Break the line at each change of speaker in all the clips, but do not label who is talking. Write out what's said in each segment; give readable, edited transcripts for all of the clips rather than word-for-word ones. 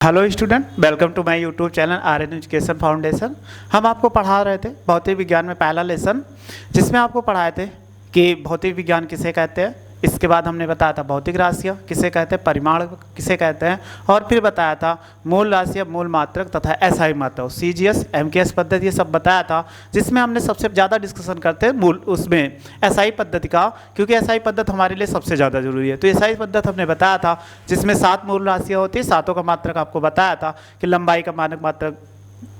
Hello student, welcome to my YouTube channel Aryan education foundation. हम आपको पढ़ा रहे थे भौतिक विज्ञान में पहला लेसन, जिसमें आपको पढ़ाए थे कि भौतिक विज्ञान किसे कहते हैं। इसके बाद हमने बताया था भौतिक राशियाँ किसे कहते हैं, परिमाण किसे कहते हैं, और फिर बताया था मूल राशियाँ, मूल मात्रक तथा एसआई मात्रक, सीजीएस, एमकेएस पद्धति, ये सब बताया था। जिसमें हमने सबसे ज़्यादा डिस्कशन करते हैं मूल उसमें एसआई पद्धति का, क्योंकि एसआई पद्धति हमारे लिए सबसे ज़्यादा जरूरी है। तो एसआई पद्धति हमने बताया था जिसमें 7 मूल राशियाँ होती है, सातों का मात्रक आपको बताया था कि लंबाई का मानक मात्रक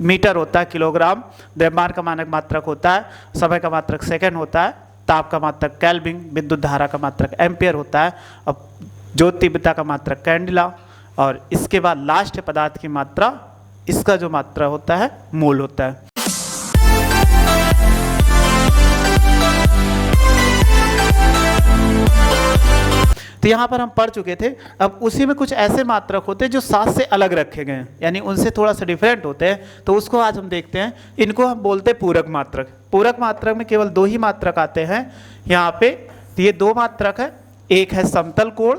मीटर होता है, किलोग्राम, द्रव्यमान का मानक मात्रक होता है, समय का मात्रक सेकंड होता है, ताप का मात्रक केल्विन, विद्युत धारा का मात्रक एम्पियर होता है, अब ज्योति तीव्रता का मात्रक कैंडिला, और इसके बाद लास्ट पदार्थ की मात्रा, इसका जो मात्रा होता है मोल होता है। तो यहाँ पर हम पढ़ चुके थे। अब उसी में कुछ ऐसे मात्रक होते हैं जो 7 से अलग रखे गए हैं, यानी उनसे थोड़ा सा डिफरेंट होते हैं, तो उसको आज हम देखते हैं। इनको हम बोलते हैं पूरक मात्रक। पूरक मात्रक में केवल 2 ही मात्रक आते हैं यहाँ पे। तो ये 2 मात्रक है, एक है समतल कोण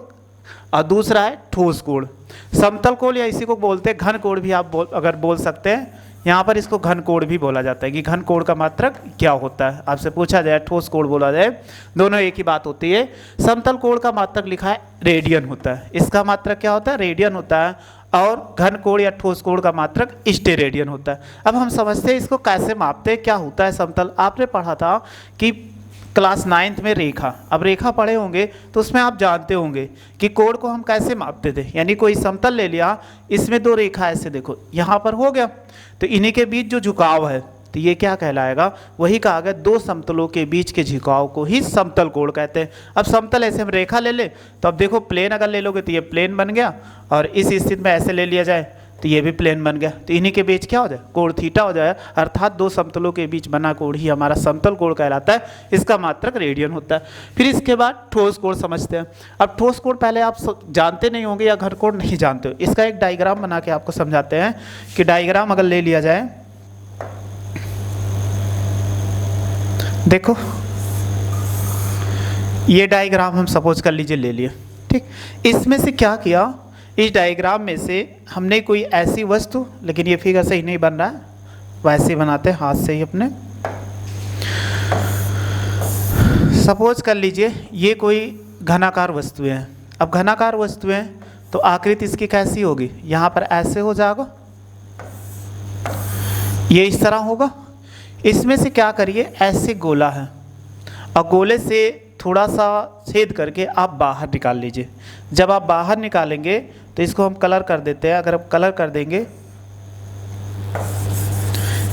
और दूसरा है ठोस कोण। समतल कोण या इसी को बोलते हैं घन कोण भी आप अगर बोल सकते हैं। यहाँ पर इसको घन कोण भी बोला जाता है कि घन कोण का मात्रक क्या होता है। आपसे पूछा जाए ठोस कोण बोला जाए, दोनों एक ही बात होती है। समतल कोण का मात्रक लिखा है रेडियन होता है, इसका मात्रक क्या होता है, रेडियन होता है, और घन कोण या ठोस कोण का मात्रक स्टेरेडियन होता है। अब हम समझते हैं इसको कैसे मापते हैं, क्या होता है समतल। आपने पढ़ा था कि क्लास 9th में रेखा, अब रेखा पढ़े होंगे तो उसमें आप जानते होंगे कि कोण को हम कैसे मापते थे। यानी कोई समतल ले लिया, इसमें 2 रेखा ऐसे देखो यहाँ पर हो गया, तो इन्हीं के बीच जो झुकाव है तो ये क्या कहलाएगा, वही कहा गया 2 समतलों के बीच के झुकाव को ही समतल कोण कहते हैं। अब समतल ऐसे हम रेखा ले ले तो अब देखो प्लेन अगर ले लोगे तो ये प्लेन बन गया, और इस स्थिति में ऐसे ले लिया जाए तो ये भी प्लेन बन गया। तो इन्हीं के बीच क्या हो जाए, कोण थीटा हो जाए, अर्थात 2 समतलों के बीच बना कोण ही हमारा समतल कोण कहलाता है। इसका मात्रक रेडियन होता है। फिर इसके बाद ठोस कोण समझते हैं। अब ठोस कोण पहले आप जानते नहीं होंगे या घन कोण नहीं जानते हो, इसका एक डायग्राम बना के आपको समझाते हैं कि डायग्राम अगर ले लिया जाए, देखो ये डायग्राम हम सपोज कर लीजिए ले लिए, ठीक। इसमें से क्या किया, इस डायग्राम में से हमने कोई ऐसी वस्तु, लेकिन ये फिगर सही नहीं बन रहा है, वैसे बनाते हैं हाथ से ही अपने। सपोज कर लीजिए ये कोई घनाकार वस्तुएं हैं। अब घनाकार वस्तुएं तो आकृति इसकी कैसी होगी, यहाँ पर ऐसे हो जाएगा, ये इस तरह होगा। इसमें से क्या करिए, ऐसे गोला है और गोले से थोड़ा सा छेद करके आप बाहर निकाल लीजिए। जब आप बाहर निकालेंगे तो इसको हम कलर कर देते हैं। अगर आप कलर कर देंगे,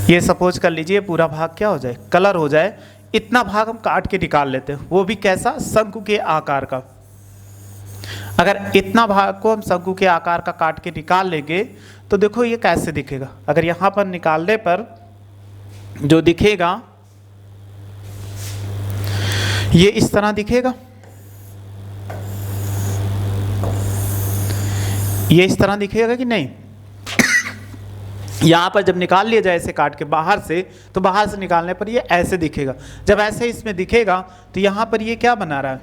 ये सपोज कर लीजिए पूरा भाग क्या हो जाए, कलर हो जाए। इतना भाग हम काट के निकाल लेते हैं, वो भी कैसा, शंकु के आकार का। अगर इतना भाग को हम शंकु के आकार का काट के निकाल लेंगे तो देखो ये कैसे दिखेगा। अगर यहाँ पर निकालने पर जो दिखेगा ये इस तरह दिखेगा, ये इस तरह दिखेगा कि नहीं। यहाँ पर जब निकाल लिया जाए ऐसे काट के बाहर से, तो बाहर से निकालने पर ये ऐसे दिखेगा। जब ऐसे इसमें दिखेगा तो यहाँ पर ये क्या बना रहा है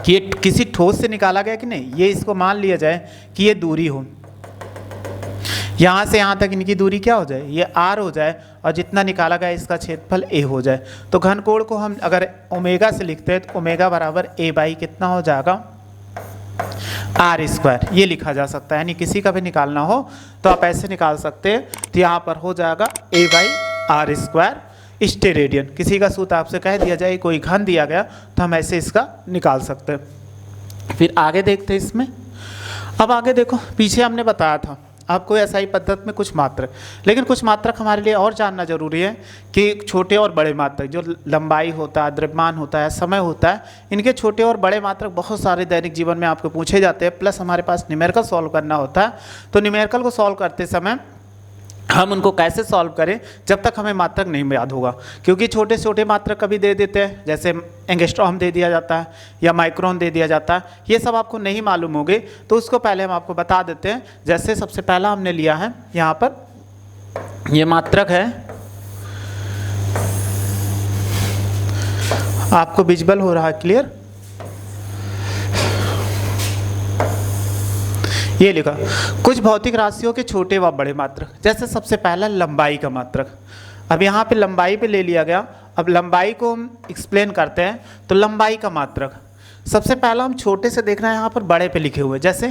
कि ये किसी ठोस से निकाला गया कि नहीं। ये इसको मान लिया जाए कि ये दूरी हो, यहाँ से यहाँ तक इनकी दूरी क्या हो जाए, ये r हो जाए, और जितना निकाला गया इसका क्षेत्रफल a हो जाए। तो घन कोण को हम अगर ओमेगा से लिखते हैं तो ओमेगा बराबर a बाई कितना हो जाएगा, r²। ये लिखा जा सकता है, यानी किसी का भी निकालना हो तो आप ऐसे निकाल सकते हैं। तो यहाँ पर हो जाएगा a बाई r²। स्टेरेडियन, किसी का सूत्र आपसे कह दिया जाए, कोई घन दिया गया तो हम ऐसे इसका निकाल सकते हैं। फिर आगे देखते हैं इसमें। अब आगे देखो, पीछे हमने बताया था आपको एसआई पद्धति में कुछ मात्रक, लेकिन कुछ मात्रक हमारे लिए और जानना जरूरी है कि छोटे और बड़े मात्रक, जो लंबाई होता है, द्रव्यमान होता है, समय होता है, इनके छोटे और बड़े मात्रक बहुत सारे दैनिक जीवन में आपको पूछे जाते हैं। प्लस हमारे पास न्यूमेरिकल सॉल्व करना होता है। तो न्यूमेरिकल को सॉल्व करते समय हम उनको कैसे सॉल्व करें जब तक हमें मात्रक नहीं याद होगा, क्योंकि छोटे छोटे मात्रक कभी दे देते हैं, जैसे एंगस्ट्रॉम दे दिया जाता है या माइक्रोन दे दिया जाता है। ये सब आपको नहीं मालूम होंगे तो उसको पहले हम आपको बता देते हैं। जैसे सबसे पहला हमने लिया है यहाँ पर, ये मात्रक है, आपको विजिबल हो रहा है, क्लियर। ये लिखा कुछ भौतिक राशियों के छोटे व बड़े मात्रक। जैसे सबसे पहला लंबाई का मात्रक। अब यहाँ पे लंबाई पे ले लिया गया। अब लंबाई को हम एक्सप्लेन करते हैं। तो लंबाई का मात्रक सबसे पहला हम छोटे से देखना है, यहाँ पर बड़े पे लिखे हुए। जैसे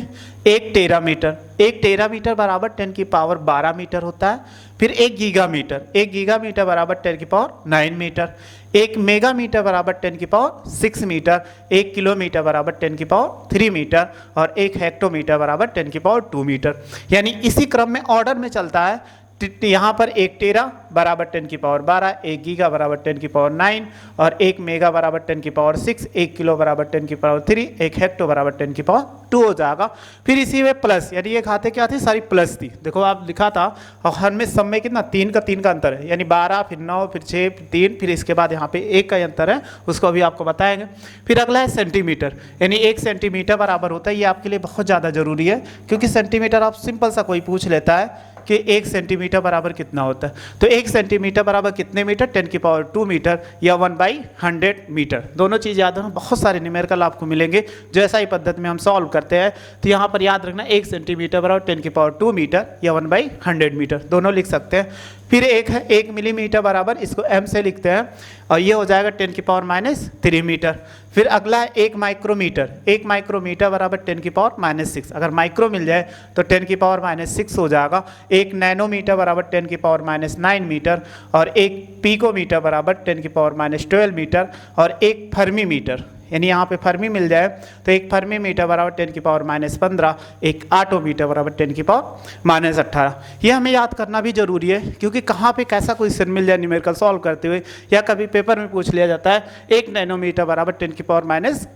1 टेरामीटर, 1 टेरामीटर बराबर 10 की पावर 12 मीटर होता है। फिर 1 गीगामीटर, 1 गीगामीटर बराबर 10 की पावर 9 मीटर। 1 मेगामीटर बराबर 10 की पावर 6 मीटर। 1 किलोमीटर बराबर 10 की पावर 3 मीटर। और 1 हेक्टोमीटर बराबर 10 की पावर 2 मीटर। यानी इसी क्रम में ऑर्डर में चलता है। यहाँ पर 1 टेरा बराबर 10 की पावर 12, 1 गीगा बराबर 10 की पावर 9 और 1 मेगा बराबर 10 की पावर 6, 1 किलो बराबर 10 की पावर 3, 1 हेक्टो बराबर 10 की पावर 2 हो जाएगा। फिर इसी में प्लस, यानी ये खाते क्या थी, सारी प्लस थी। देखो आप लिखा था और हर में सब में कितना 3 का अंतर है, यानी 12 फिर 9 फिर 6 फिर 3 फिर इसके बाद यहाँ पे 1 का अंतर है, उसको अभी आपको बताएंगे। फिर अगला है सेंटीमीटर, यानी 1 सेंटीमीटर बराबर होता है। ये आपके लिए बहुत ज़्यादा जरूरी है क्योंकि सेंटीमीटर आप सिंपल सा कोई पूछ लेता है कि 1 सेंटीमीटर बराबर कितना होता है। तो 1 सेंटीमीटर बराबर कितने मीटर, 10 की पावर 2 मीटर या 1/100 मीटर। दोनों चीज़ याद रखना, बहुत सारे न्यूमेरिकल आपको मिलेंगे जो ऐसा ही पद्धति में हम सॉल्व करते हैं। तो यहाँ पर याद रखना 1 सेंटीमीटर बराबर 10 की पावर 2 मीटर या 1/100 मीटर, दोनों लिख सकते हैं। फिर एक है 1 मिलीमीटर बराबर, इसको m से लिखते हैं और ये हो जाएगा 10 की पावर -3 मीटर। फिर अगला है 1 माइक्रोमीटर, 1 माइक्रोमीटर बराबर 10 की पावर -6। अगर माइक्रो मिल जाए तो 10 की पावर -6 हो जाएगा। 1 नैनोमीटर बराबर 10 की पावर -9 मीटर और 1 पीकोमीटर बराबर 10 की पावर -12 मीटर और 1 फर्मी मीटर, यानी यहाँ पे फर्मी मिल जाए तो 1 फर्मी मीटर बराबर 10 की पावर -15, 1 आटोमीटर बराबर 10 की पावर -18। ये हमें याद करना भी जरूरी है क्योंकि कहाँ पे कैसा क्वेश्चन मिल जाए न्यूमेरिकल सॉल्व करते हुए या कभी पेपर में पूछ लिया जाता है 1 नैनोमीटर बराबर 10 की पावर माइनस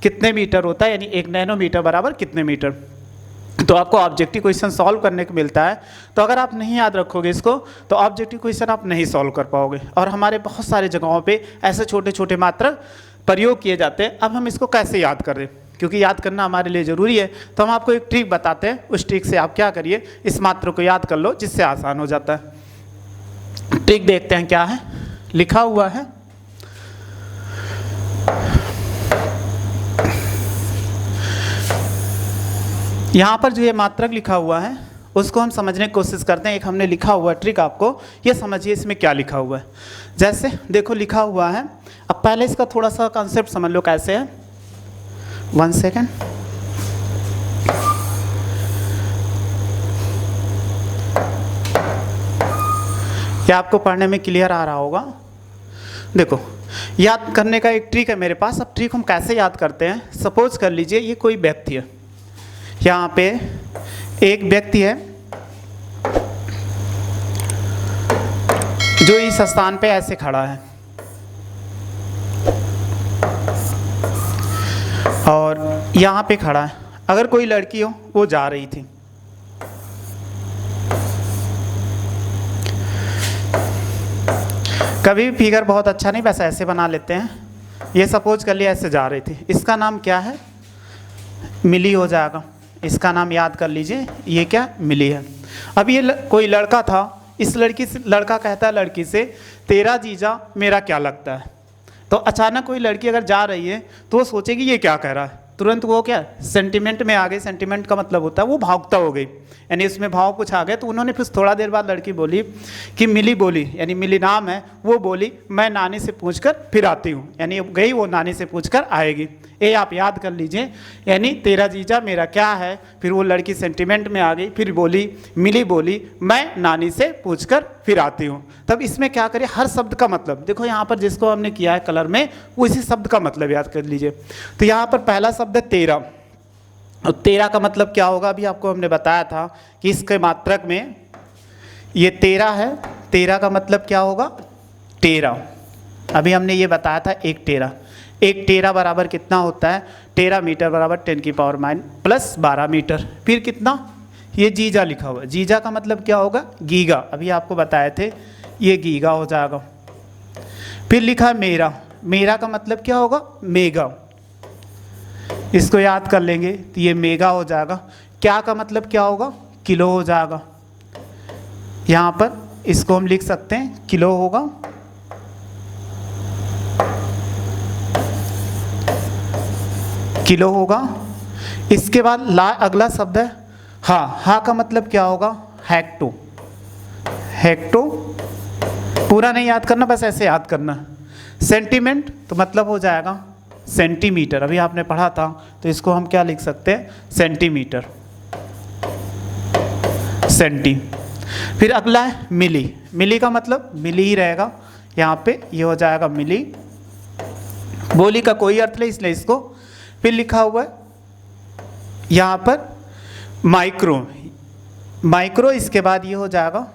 कितने मीटर होता है, यानी 1 नैनोमीटर बराबर कितने मीटर। तो आपको ऑब्जेक्टिव क्वेश्चन सॉल्व करने को मिलता है। तो अगर आप नहीं याद रखोगे इसको तो ऑब्जेक्टिव क्वेश्चन आप नहीं सॉल्व कर पाओगे। और हमारे बहुत सारे जगहों पे ऐसे छोटे छोटे मात्रक प्रयोग किए जाते हैं। अब हम इसको कैसे याद करें, क्योंकि याद करना हमारे लिए ज़रूरी है, तो हम आपको एक ट्रिक बताते हैं। उस ट्रिक से आप क्या करिए, इस मात्र को याद कर लो जिससे आसान हो जाता है। ट्रिक देखते हैं क्या है, लिखा हुआ है यहाँ पर जो ये मात्रक लिखा हुआ है उसको हम समझने की कोशिश करते हैं। एक हमने लिखा हुआ ट्रिक, आपको ये समझिए इसमें क्या लिखा हुआ है। जैसे देखो लिखा हुआ है, अब पहले इसका थोड़ा सा कॉन्सेप्ट समझ लो कैसे है। 1 सेकेंड, क्या आपको पढ़ने में क्लियर आ रहा होगा। देखो याद करने का एक ट्रिक है मेरे पास। अब ट्रिक हम कैसे याद करते हैं, सपोज कर लीजिए ये कोई व्यक्ति है, यहाँ पे एक व्यक्ति है जो इस स्थान पे ऐसे खड़ा है और यहाँ पे खड़ा है। अगर कोई लड़की हो वो जा रही थी, कभी भी फिगर बहुत अच्छा नहीं, वैसे ऐसे बना लेते हैं। ये सपोज कर लिया ऐसे जा रही थी, इसका नाम क्या है, मिली हो जाएगा। इसका नाम याद कर लीजिए, ये क्या, मिली है। अब ये कोई लड़का था, इस लड़की से लड़का कहता है लड़की से तेरा जीजा मेरा क्या लगता है। तो अचानक कोई लड़की अगर जा रही है तो वो सोचेगी ये क्या कह रहा है, तुरंत वो क्या सेंटिमेंट में आ गई। सेंटिमेंट का मतलब होता है वो भावुकता हो गई, यानी उसमें भाव कुछ आ गए। तो उन्होंने फिर थोड़ा देर बाद लड़की बोली कि मिली बोली, यानी मिली नाम है, वो बोली मैं नानी से पूछकर फिर आती हूँ, यानी गई वो नानी से पूछकर आएगी। ये आप याद कर लीजिए, यानी तेरा जीजा मेरा क्या है। फिर वो लड़की सेंटिमेंट में आ गई, फिर बोली मिली बोली मैं नानी से पूछकर फिर आती हूँ। तब इसमें क्या करिए, हर शब्द का मतलब देखो, यहाँ पर जिसको हमने किया है कलर में वो इसी शब्द का मतलब याद कर लीजिए। तो यहाँ पर पहला शब्द है तेरा, और तेरा का मतलब क्या होगा, अभी आपको हमने बताया था कि इसके मात्रक में ये तेरा है। तेरा का मतलब क्या होगा, टेरा। अभी हमने ये बताया था 1 टेरा। 1 टेरा बराबर कितना होता है, टेरा मीटर बराबर 10 की पावर प्लस 12 मीटर। फिर कितना, ये जीजा लिखा हुआ है, जीजा का मतलब क्या होगा, गीगा। अभी आपको बताए थे ये गीगा हो जाएगा। फिर लिखा है मेरा, मेरा का मतलब क्या होगा, मेगा। इसको याद कर लेंगे तो ये मेगा हो जाएगा। क्या का मतलब क्या होगा, किलो हो जाएगा। यहाँ पर इसको हम लिख सकते हैं किलो होगा। किलो होगा। इसके बाद अगला शब्द है हा का मतलब क्या होगा, हेक्टो। हेक्टो पूरा नहीं याद करना, बस ऐसे याद करना। सेंटीमेंट तो मतलब हो जाएगा सेंटीमीटर, अभी आपने पढ़ा था, तो इसको हम क्या लिख सकते हैं, सेंटीमीटर, सेंटी। फिर अगला है मिली। मिली का मतलब मिली ही रहेगा यहाँ पे, ये हो जाएगा मिली। बोली का कोई अर्थ नहीं इसलिए इसको। फिर लिखा हुआ है यहाँ पर माइक्रो। माइक्रो इसके बाद ये हो जाएगा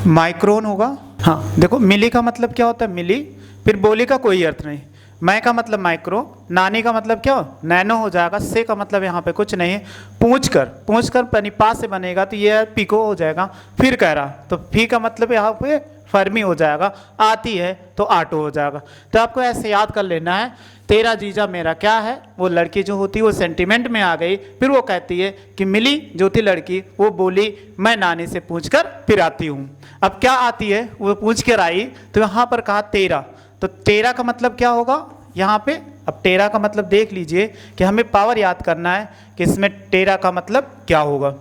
माइक्रोन होगा। हाँ देखो, मिली का मतलब क्या होता है, मिली। फिर बोली का कोई अर्थ नहीं। मैं का मतलब माइक्रो, नानी का मतलब क्या हो, नैनो हो जाएगा। से का मतलब यहाँ पे कुछ नहीं है। पूछ कर पा से बनेगा तो ये पिको हो जाएगा। फिर कह रहा तो फी का मतलब यहाँ पे फर्मी हो जाएगा। आती है तो आटो हो जाएगा। तो आपको ऐसे याद कर लेना है, तेरा जीजा मेरा क्या है, वो लड़की जो होती है वो सेंटिमेंट में आ गई। फिर वो कहती है कि मिली जो थी लड़की, वो बोली मैं नानी से पूछ कर फिर आती हूँ। अब क्या आती है, वो पूछ कर आई, तो यहाँ पर कहा तेरा। तो तेरा का मतलब क्या होगा यहाँ पे। अब तेरा का मतलब देख लीजिए कि हमें पावर याद करना है कि इसमें तेरा का मतलब क्या होगा।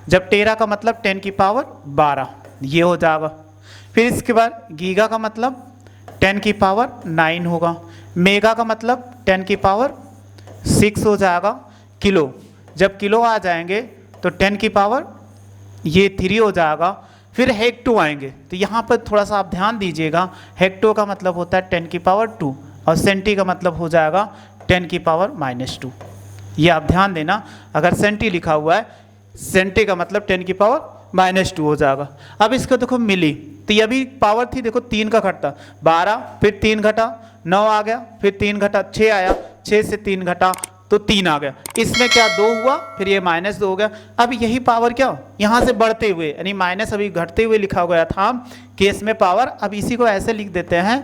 जब तेरा का मतलब 10 की पावर 12 ये हो जाएगा। फिर इसके बाद गीगा का मतलब 10 की पावर 9 होगा। मेगा का मतलब 10 की पावर 6 हो जाएगा। किलो, जब किलो आ जाएंगे तो 10 की पावर ये 3 हो जाएगा। फिर हेक्टो आएंगे, तो यहाँ पर थोड़ा सा आप ध्यान दीजिएगा। हेक्टो का मतलब होता है 10 की पावर 2 और सेंटी का मतलब हो जाएगा 10 की पावर -2। ये आप ध्यान देना, अगर सेंटी लिखा हुआ है सेंटी का मतलब 10 की पावर -2 हो जाएगा। अब इसको देखो मिली, तो ये भी पावर थी, देखो 3 का घटता 12, फिर 3 घटा 9 आ गया, फिर 3 घटा 6 आया, 6 से 3 घटा तो 3 आ गया। इसमें क्या 2 हुआ, फिर ये -2 हो गया। अब यही पावर क्या यहाँ से बढ़ते हुए, यानी माइनस अभी घटते हुए लिखा गया था केस में पावर। अब इसी को ऐसे लिख देते हैं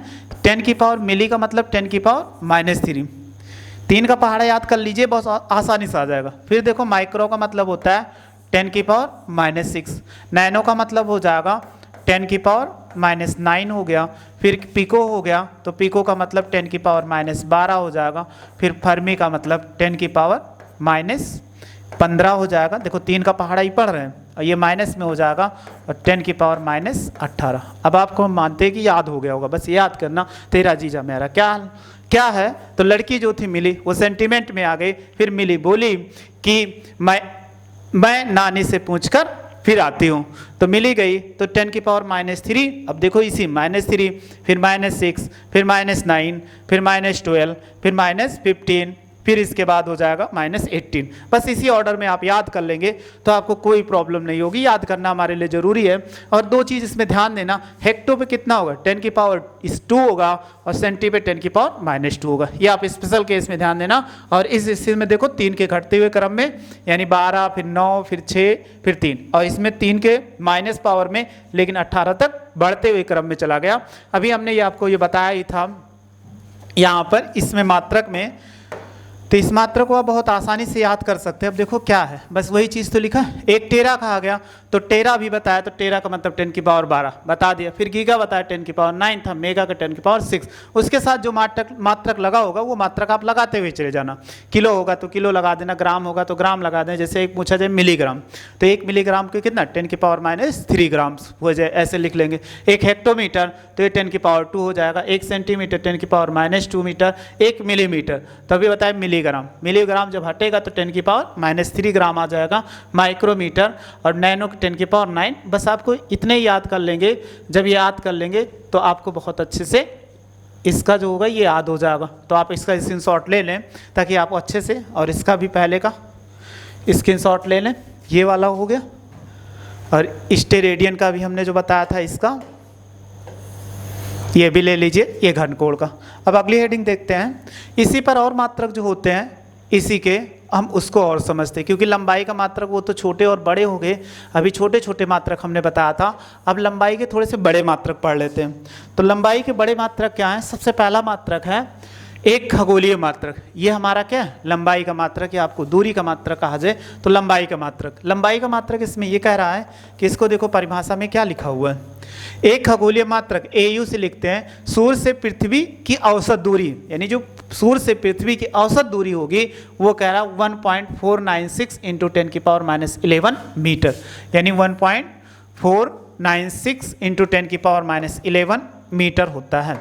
10 की पावर, मिली का मतलब 10 की पावर -3। 3 का पहाड़ा याद कर लीजिए, बहुत आसानी से आ जाएगा। फिर देखो माइक्रो का मतलब होता है 10 की पावर -6। नैनो का मतलब हो जाएगा 10 की पावर -9 हो गया। फिर पिको हो गया, तो पिको का मतलब 10 की पावर -12 हो जाएगा। फिर फर्मी का मतलब 10 की पावर -15 हो जाएगा। देखो 3 का पहाड़ा ही पढ़ रहे हैं और ये माइनस में हो जाएगा, और 10 की पावर -18। अब आपको हम मानते हैं कि याद हो गया होगा, बस याद करना तेरा जीजा मेरा क्या है। तो लड़की जो थी मिली, वो सेंटिमेंट में आ गई। फिर मिली बोली कि मैं नानी से पूछकर फिर आती हूँ, तो मिली गई। तो 10 की पावर -3, अब देखो इसी -3, फिर -6, फिर -9, फिर -12, फिर -15, फिर इसके बाद हो जाएगा -18। बस इसी ऑर्डर में आप याद कर लेंगे तो आपको कोई प्रॉब्लम नहीं होगी। याद करना हमारे लिए ज़रूरी है। और 2 चीज़ इसमें ध्यान देना, हेक्टो पे कितना होगा, 10 की पावर 2 होगा, और सेंटी पे 10 की पावर -2 होगा। ये आप स्पेशल केस में ध्यान देना। और इस स्थिति में देखो 3 के घटते हुए क्रम में, यानी 12, फिर 9, फिर 6, फिर 3, और इसमें 3 के माइनस पावर में, लेकिन 18 तक बढ़ते हुए क्रम में चला गया। अभी हमने ये आपको ये बताया ही था यहाँ पर इसमें मात्रक में। तो इस मात्रा को आप बहुत आसानी से याद कर सकते हैं। अब देखो क्या है, बस वही चीज़ तो लिखा है। एक टेरा कहा गया, तो टेरा भी बताया, तो टेरा का मतलब 10 की पावर 12 बता दिया। फिर गीगा बताया 10 की पावर 9 था, मेगा का 10 की पावर 6। उसके साथ जो मात्रक लगा होगा वो मात्रक आप लगाते हुए चले जाना। किलो होगा तो किलो लगा देना, ग्राम होगा तो ग्राम लगा देना। जैसे एक पूछा जाए मिलीग्राम, तो 1 मिलीग्राम के कितना 10 की पावर -3 ग्राम हो जाए, ऐसे लिख लेंगे। एक हेक्टोमीटर तो ये 10 की पावर 2 हो जाएगा। 1 सेंटीमीटर 10 की पावर -2 मीटर। 1 मिलीमीटर तो अभी बताया मिलीग्राम जब हटेगा तो 10 की पावर -3 ग्राम आ जाएगा। माइक्रोमीटर और नैनो 10 की पावर 9। बस आपको इतने ही याद कर लेंगे। जब याद कर लेंगे तो आपको बहुत अच्छे से इसका जो होगा ये याद हो जाएगा। तो आप इसका स्क्रीनशॉट ले लें ताकि आपको अच्छे से, और इसका भी पहले का स्क्रीनशॉट ले लें, ये वाला हो गया। और स्टेरेडियन का भी हमने जो बताया था इसका, ये भी ले लीजिए, ये घनकोण का। अब अगली हेडिंग देखते हैं। इसी पर और मात्रक जो होते हैं इसी के हम उसको और समझते हैं, क्योंकि लंबाई का मात्रक वो तो छोटे और बड़े हो गए। अभी छोटे छोटे मात्रक हमने बताया था, अब लंबाई के थोड़े से बड़े मात्रक पढ़ लेते हैं। तो लंबाई के बड़े मात्रक क्या हैं। सबसे पहला मात्रक है एक खगोलीय मात्रक, ये हमारा क्या है, लंबाई का मात्रक, या आपको दूरी का मात्रक कहा जाए तो लंबाई का मात्रक। लंबाई का मात्रक इसमें ये कह रहा है कि इसको देखो परिभाषा में क्या लिखा हुआ है, एक खगोलीय मात्रक AU से लिखते हैं सूर्य से पृथ्वी की औसत दूरी, यानी जो सूर्य से पृथ्वी की औसत दूरी होगी वो कह रहा है 1.496 इंटू 10⁻11 मीटर, यानी 1.496 इंटू 10⁻11 मीटर होता है।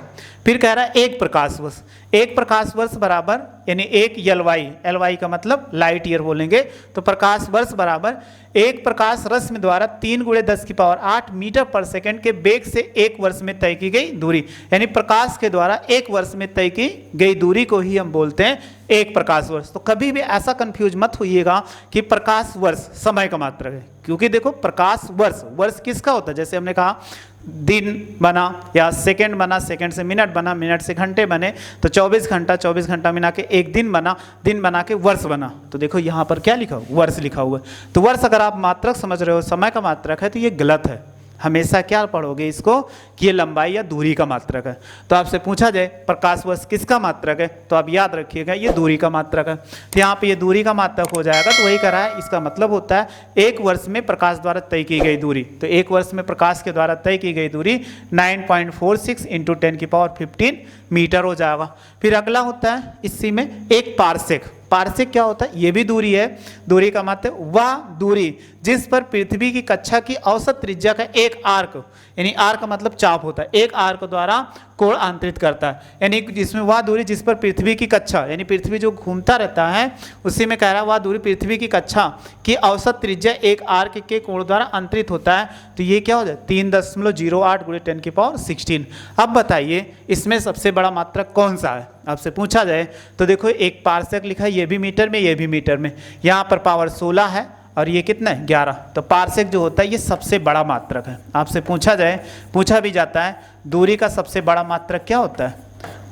फिर कह रहा है एक प्रकाश वर्ष, एक प्रकाश वर्ष बराबर, यानी एक LY का मतलब लाइट ईयर बोलेंगे, तो प्रकाश वर्ष बराबर एक प्रकाश रश्मि द्वारा 3 × 10⁸ मीटर पर सेकंड के वेग से एक वर्ष में तय की गई दूरी, यानी प्रकाश के द्वारा एक वर्ष में तय की गई दूरी को ही हम बोलते हैं एक प्रकाश वर्ष। तो कभी भी ऐसा कंफ्यूज मत होइएगा कि प्रकाश वर्ष समय का मात्रक है, क्योंकि देखो प्रकाश वर्ष, वर्ष किसका होता है, जैसे हमने कहा दिन बना या सेकंड बना, सेकंड से मिनट बना, मिनट से घंटे बने, तो 24 घंटा, 24 घंटा मिला के एक दिन बना, दिन बना के वर्ष बना। तो देखो यहाँ पर क्या लिखा हुआ, वर्ष लिखा हुआ है। तो वर्ष अगर आप मात्रक समझ रहे हो, समय का मात्रक है, तो ये गलत है। हमेशा क्या पढ़ोगे इसको कि ये लंबाई या दूरी का मात्रक है। तो आपसे पूछा जाए प्रकाश वर्ष किसका मात्रक है, तो आप याद रखिएगा ये दूरी का मात्रक है। तो यहाँ पे ये दूरी का मात्रक हो जाएगा, तो वही करा है, इसका मतलब होता है एक वर्ष में प्रकाश द्वारा तय की गई दूरी। तो एक वर्ष में प्रकाश के द्वारा तय की गई दूरी 9.46 इंटू 10⁻15 मीटर हो जाएगा। फिर अगला होता है इसी में एक पारसेक। पारसेक क्या होता है, ये भी दूरी है। दूरी का मतलब वह दूरी जिस पर पृथ्वी की कक्षा की औसत त्रिज्या का एक आर्क, यानी आर्क का मतलब चाप होता है, एक आर्क द्वारा कोण आंतरित करता है, यानी जिसमें वह दूरी जिस पर पृथ्वी की कक्षा, यानी पृथ्वी जो घूमता रहता है उसी में कह रहा है वह दूरी पृथ्वी की कक्षा की औसत त्रिज्या एक आर्क के कोण द्वारा अंतरित होता है। तो ये क्या हो जाए 3.08 × 10⁻16। अब बताइए इसमें सबसे बड़ा मात्रक कौन सा है, आपसे पूछा जाए तो देखो एक पारसेक लिखा है, ये भी मीटर में, ये भी मीटर में, यहाँ पर पावर 16 है और ये कितना है 11। तो पारसेक जो होता है ये सबसे बड़ा मात्रक है। आपसे पूछा जाए, पूछा भी जाता है दूरी का सबसे बड़ा मात्रक क्या होता है,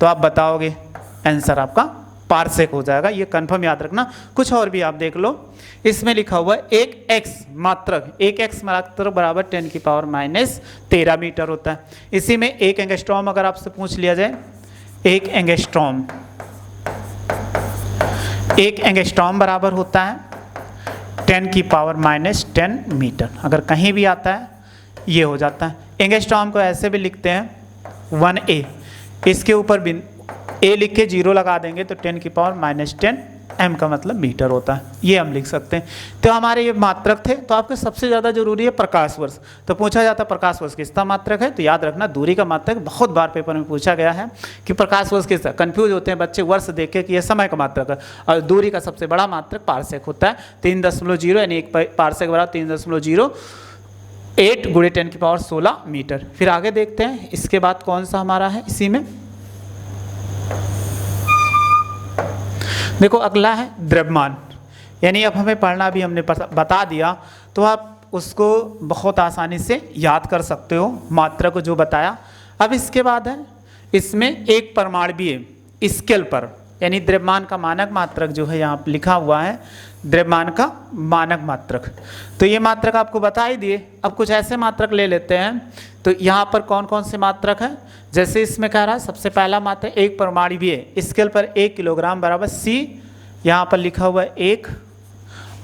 तो आप बताओगे आंसर आपका पारसेक हो जाएगा, ये कंफर्म याद रखना। कुछ और भी आप देख लो, इसमें लिखा हुआ है एक x मात्रक, एक x मात्रक बराबर 10⁻13 मीटर होता है। इसी में एक एंगस्ट्रॉम अगर आपसे पूछ लिया जाए, एक एंगस्ट्रॉम बराबर होता है 10⁻10 मीटर। अगर कहीं भी आता है ये हो जाता है। एंगस्ट्रॉम को ऐसे भी लिखते हैं 1A, इसके ऊपर A लिख के 0 लगा देंगे तो 10⁻10 m का मतलब मीटर होता है, ये हम लिख सकते हैं। तो हमारे ये मात्रक थे। तो आपको सबसे ज़्यादा जरूरी है प्रकाश वर्ष। तो पूछा जाता है प्रकाश वर्ष किसका मात्रक है, तो याद रखना दूरी का मात्रक। बहुत बार पेपर में पूछा गया है कि प्रकाश वर्ष किसका, कंफ्यूज होते हैं बच्चे वर्ष देख के कि यह समय का मात्रक है, और दूरी का सबसे बड़ा मात्रक पारसेक होता है 3.0, यानी एक पारसेक बराबर 3.08 × 10⁻16 मीटर। फिर आगे देखते हैं इसके बाद कौन सा हमारा है, इसी में देखो अगला है द्रव्यमान, यानी अब हमें पढ़ना भी हमने बता दिया तो आप उसको बहुत आसानी से याद कर सकते हो मात्रा को जो बताया। अब इसके बाद है इसमें एक परमाणुवीय स्केल पर, यानी द्रव्यमान का मानक मात्रक जो है यहाँ लिखा हुआ है द्रव्यमान का मानक मात्रक। तो ये मात्रक आपको बता ही दिए। अब कुछ ऐसे मात्रक ले लेते हैं। तो यहाँ पर कौन कौन से मात्रक हैं, जैसे इसमें कह रहा है सबसे पहला मात्रक एक परमाणुवीय स्केल पर 1 किलोग्राम बराबर C, यहाँ पर लिखा हुआ है 1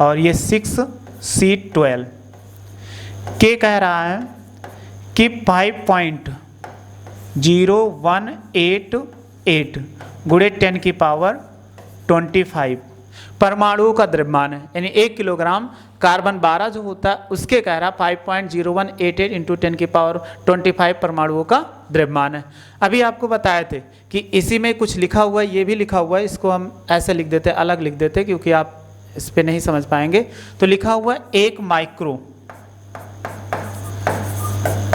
और ये 6C12। के कह रहा है कि 5.0188 × 10⁻25 परमाणु का द्रव्यमान है, यानी 1 किलोग्राम कार्बन 12 जो होता है उसके कह रहा 5.0188 × 10⁻25 परमाणुओं का द्रव्यमान है। अभी आपको बताए थे कि इसी में कुछ लिखा हुआ है, ये भी लिखा हुआ है, इसको हम ऐसे लिख देते, अलग लिख देते क्योंकि आप इस पे नहीं समझ पाएंगे। तो लिखा हुआ है 1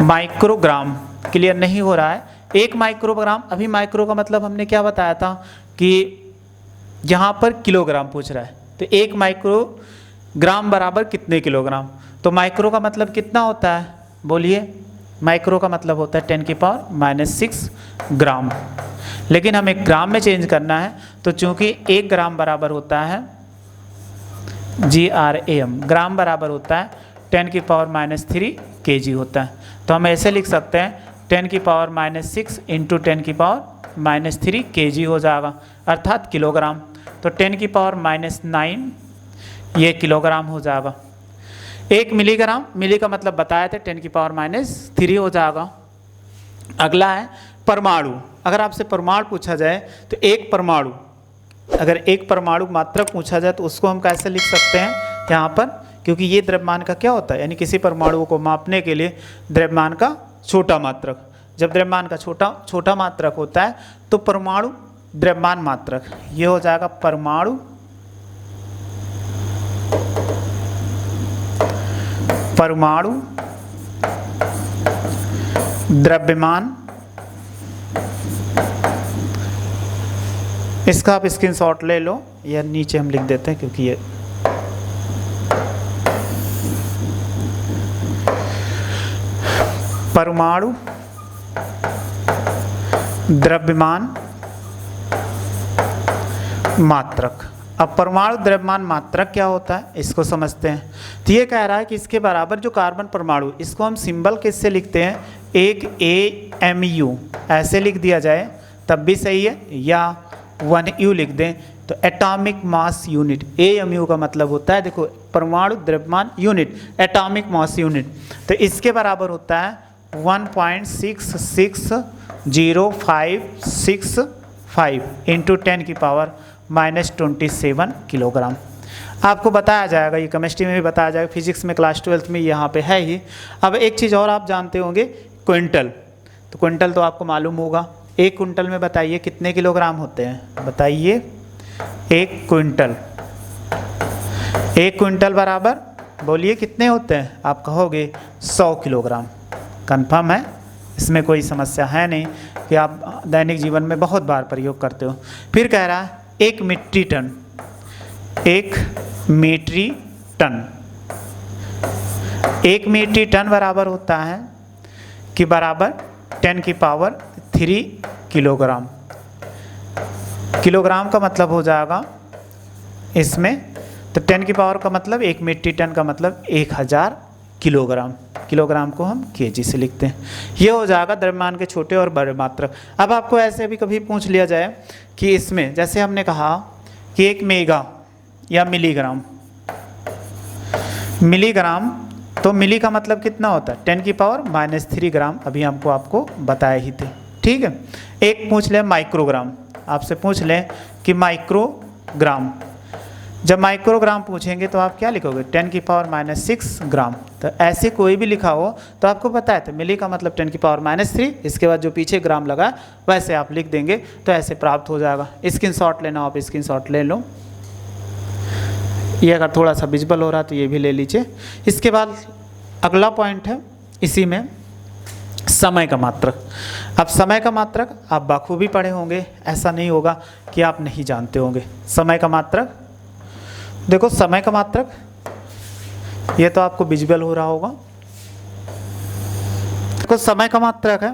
माइक्रोग्राम, क्लियर नहीं हो रहा है, 1 माइक्रोग्राम। अभी माइक्रो का मतलब हमने क्या बताया था कि यहाँ पर किलोग्राम पूछ रहा है, तो 1 माइक्रोग्राम बराबर कितने किलोग्राम। तो माइक्रो का मतलब कितना होता है, बोलिए। माइक्रो का मतलब होता है 10⁻6 ग्राम, लेकिन हमें ग्राम में चेंज करना है। तो चूंकि 1 ग्राम बराबर होता है GRAM, ग्राम बराबर होता है 10⁻³ kg होता है। तो हम ऐसे लिख सकते हैं 10⁻6 × -3 kg हो जाएगा, अर्थात किलोग्राम। तो 10⁻⁹ ये किलोग्राम हो जाएगा। 1 मिलीग्राम, मिली का मतलब बताया थे 10⁻³ हो जाएगा। अगला है परमाणु। अगर आपसे परमाणु पूछा जाए तो एक परमाणु, अगर एक परमाणु मात्रक पूछा जाए तो उसको हम कैसे लिख सकते हैं यहाँ पर, क्योंकि ये द्रव्यमान का क्या होता है, यानी किसी परमाणु को मापने के लिए द्रव्यमान का छोटा मात्रक। जब द्रव्यमान का छोटा मात्रक होता है तो परमाणु द्रव्यमान मात्रक, ये हो जाएगा परमाणु द्रव्यमान। इसका आप स्क्रीनशॉट ले लो या नीचे हम लिख देते हैं, क्योंकि ये परमाणु द्रव्यमान मात्रक। अब परमाणु द्रव्यमान मात्रक क्या होता है इसको समझते हैं। तो ये कह रहा है कि इसके बराबर जो कार्बन परमाणु, इसको हम सिंबल किससे लिखते हैं, एक AMU ऐसे लिख दिया जाए तब भी सही है, या 1U लिख दें तो एटॉमिक मास यूनिट। AMU का मतलब होता है, देखो परमाणु द्रव्यमान यूनिट, एटॉमिक मास यूनिट। तो इसके बराबर होता है 1.6606565 इंटू 10⁻⁻27 किलोग्राम। आपको बताया जाएगा, ये केमिस्ट्री में भी बताया जाएगा, फिजिक्स में क्लास 12th में यहाँ पे है ही। अब एक चीज़ और आप जानते होंगे, क्विंटल। तो क्विंटल तो आपको मालूम होगा, एक क्विंटल में बताइए कितने किलोग्राम होते हैं, बताइए। एक क्विंटल बराबर बोलिए कितने होते हैं, आप कहोगे 100 किलोग्राम। कंफर्म है, इसमें कोई समस्या है नहीं कि आप दैनिक जीवन में बहुत बार प्रयोग करते हो। फिर कह रहा है 1 मीट्रिक टन, 1 मीट्रिक टन बराबर होता है कि बराबर 10⁻³ किलोग्राम। किलोग्राम का मतलब हो जाएगा इसमें, तो 10 की पावर का मतलब 1 मीट्रिक टन का मतलब 1000 किलोग्राम। किलोग्राम को हम केजी से लिखते हैं। ये हो जाएगा द्रव्यमान के छोटे और बड़े मात्रक। अब आपको ऐसे भी कभी पूछ लिया जाए कि इसमें, जैसे हमने कहा कि 1 मेगा या मिलीग्राम, तो मिली का मतलब कितना होता है 10⁻³ ग्राम, अभी हमको आपको बताए ही थे, ठीक है। एक पूछ लें माइक्रोग्राम, आपसे पूछ लें कि माइक्रोग्राम, जब माइक्रोग्राम पूछेंगे तो आप क्या लिखोगे 10⁻⁻6 ग्राम। तो ऐसे कोई भी लिखा हो तो आपको पता है, तो मिली का मतलब 10⁻⁻3, इसके बाद जो पीछे ग्राम लगा वैसे आप लिख देंगे, तो ऐसे प्राप्त हो जाएगा। स्क्रीनशॉट लेना, आप स्क्रीनशॉट ले लो। ये अगर थोड़ा सा विजिबल हो रहा है तो ये भी ले लीजिए। इसके बाद अगला पॉइंट है इसी में समय का मात्रक। अब समय का मात्रक आप बखूबी पढ़े होंगे, ऐसा नहीं होगा कि आप नहीं जानते होंगे। समय का मात्रक देखो, समय का मात्रक ये तो आपको विजिबल हो रहा होगा। देखो समय का मात्रक है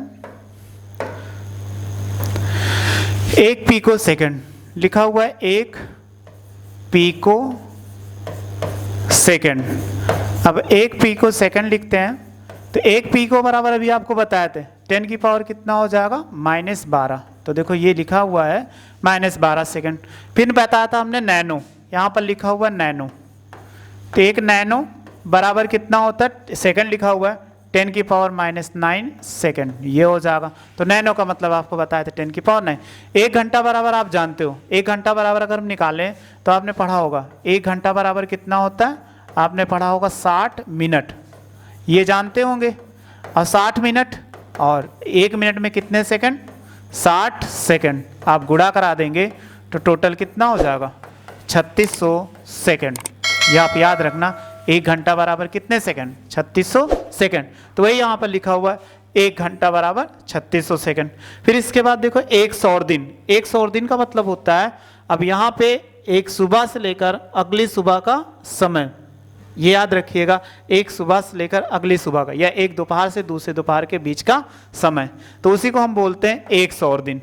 1 पीको सेकंड, लिखा हुआ है 1 पीको सेकंड। अब 1 पीको सेकंड लिखते हैं तो 1 पीको बराबर अभी आपको बताए थे 10 की पावर कितना हो जाएगा -12। तो देखो ये लिखा हुआ है -12 सेकंड। फिर बताया था हमने नैनो, यहाँ पर लिखा हुआ है नैनो, तो 1 नैनो बराबर कितना होता है, सेकंड लिखा हुआ है 10⁻⁹ सेकंड, ये हो जाएगा। तो नैनो का मतलब आपको बताया था 10⁻⁹। 1 घंटा बराबर आप जानते हो, 1 घंटा बराबर अगर हम निकालें तो आपने पढ़ा होगा 1 घंटा बराबर कितना होता है, आपने पढ़ा होगा 60 मिनट, ये जानते होंगे। और 60 मिनट और 1 मिनट में कितने सेकंड, 60 सेकंड। आप गुणा करा देंगे तो टोटल कितना हो जाएगा 3600 सेकंड। ये आप याद रखना, 1 घंटा बराबर कितने सेकंड, 3600 सेकंड। तो वही यहाँ पर लिखा हुआ है 1 घंटा बराबर 3600 सेकंड। फिर इसके बाद देखो 1 सौर दिन। 1 सौर दिन का मतलब होता है, अब यहाँ पे एक सुबह से लेकर अगली सुबह का समय, ये याद रखिएगा, एक सुबह से लेकर अगली सुबह का, या एक दोपहर से दूसरे दोपहर के बीच का समय, तो उसी को हम बोलते हैं 1 सौर दिन।